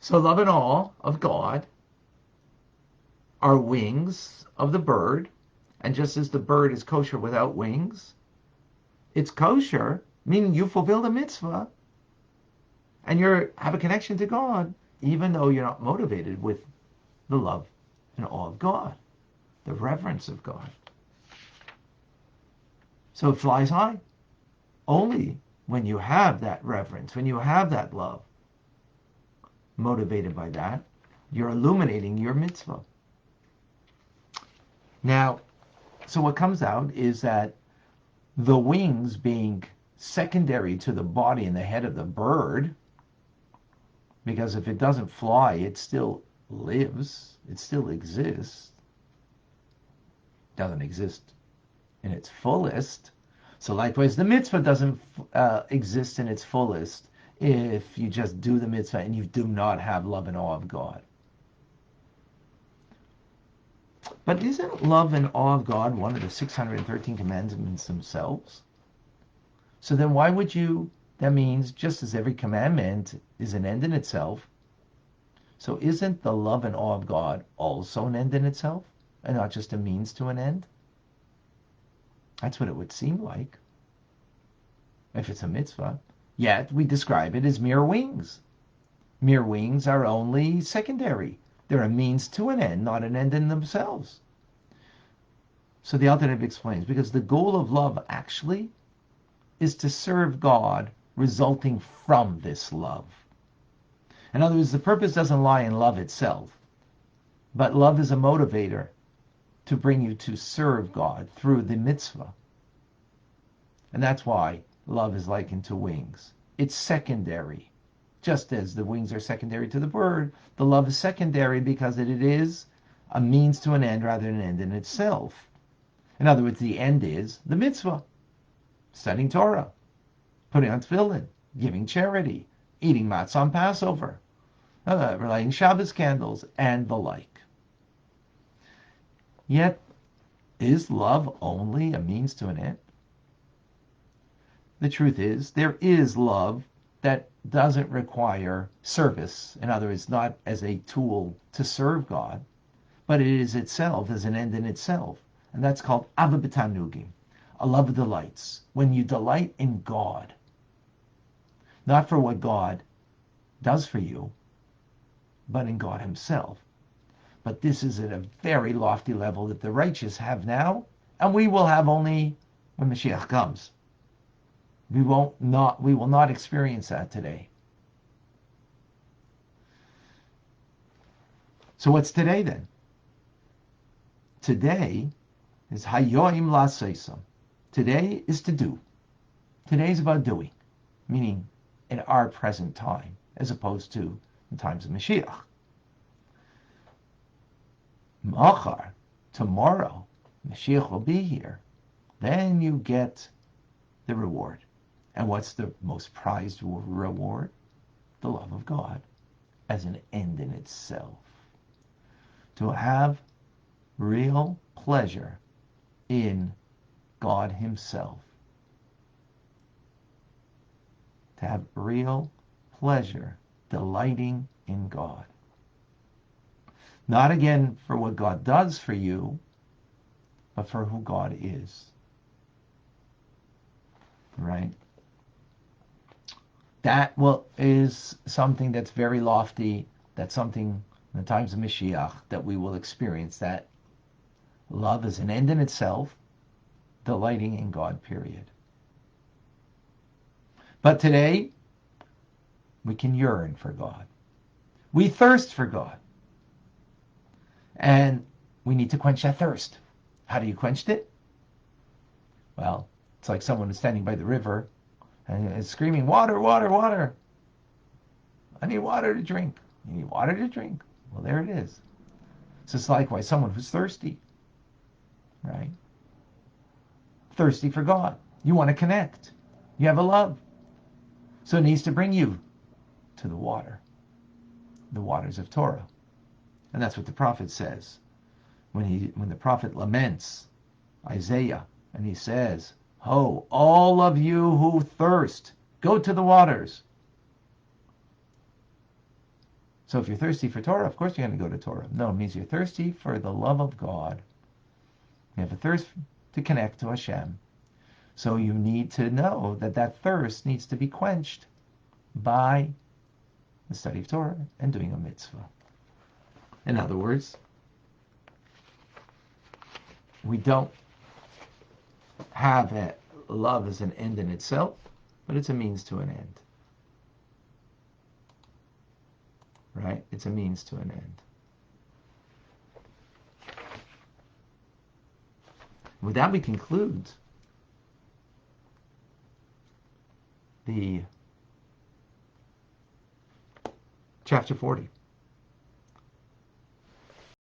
So love and awe of God are wings of the bird. And just as the bird is kosher without wings, it's kosher, meaning you fulfill the mitzvah and you have a connection to God, even though you're not motivated with the love and awe of God, the reverence of God. So it flies high. Only when you have that reverence, when you have that love, motivated by that, you're illuminating your mitzvah. Now, so what comes out is that the wings being secondary to the body and the head of the bird, because if it doesn't fly, it still lives, it still exists, doesn't exist in its fullest. So likewise, the mitzvah doesn't exist in its fullest if you just do the mitzvah and you do not have love and awe of God. But isn't love and awe of God one of the 613 commandments themselves? So then why would you, that means just as every commandment is an end in itself, so isn't the love and awe of God also an end in itself and not just a means to an end? That's what it would seem like if it's a mitzvah. Yet we describe it as mere wings. Mere wings are only secondary. They're a means to an end, not an end in themselves. So the Alter Rebbe explains, because the goal of love actually is to serve God resulting from this love. In other words, the purpose doesn't lie in love itself, but love is a motivator to bring you to serve God through the mitzvah. And that's why love is likened to wings. It's secondary. Just as the wings are secondary to the bird, the love is secondary because it is a means to an end rather than an end in itself. In other words, the end is the mitzvah, studying Torah, putting on tefillin, giving charity, eating matzah on Passover, lighting Shabbos candles, and the like. Yet, is love only a means to an end? The truth is, there is love that doesn't require service. In other words, not as a tool to serve God, but it is itself as an end in itself. And that's called Ava B'Tanugim, a love of delights. When you delight in God, not for what God does for you, but in God himself. But this is at a very lofty level that the righteous have now, and we will have only when Mashiach comes. We will not experience that today. So what's today then? Today is Hayoim La'asosam. Today is to do. Today is about doing, meaning in our present time, as opposed to the times of Mashiach. Machar, tomorrow, Mashiach will be here. Then you get the reward. And what's the most prized reward? The love of God as an end in itself. To have real pleasure in God himself. To have real pleasure, delighting in God. Not again for what God does for you, but for who God is. Right? That is something that's very lofty. That's something in the times of Mashiach that we will experience. That love is an end in itself, delighting in God, period. But today, we can yearn for God. We thirst for God. And we need to quench that thirst. How do you quench it? Well, it's like someone is standing by the river and is screaming, water, water, water. I need water to drink. You need water to drink. Well, there it is. So it's likewise someone who's thirsty, right? Thirsty for God. You want to connect. You have a love. So it needs to bring you to the water, the waters of Torah. And that's what the prophet says. When the prophet laments, Isaiah, and he says, "Ho, all of you who thirst, go to the waters." So if you're thirsty for Torah, of course you're going to go to Torah. No, it means you're thirsty for the love of God. You have a thirst to connect to Hashem. So you need to know that that thirst needs to be quenched by the study of Torah and doing a mitzvah. In other words, we don't have love as an end in itself, but it's a means to an end. Right? It's a means to an end. With that, we conclude the chapter 40.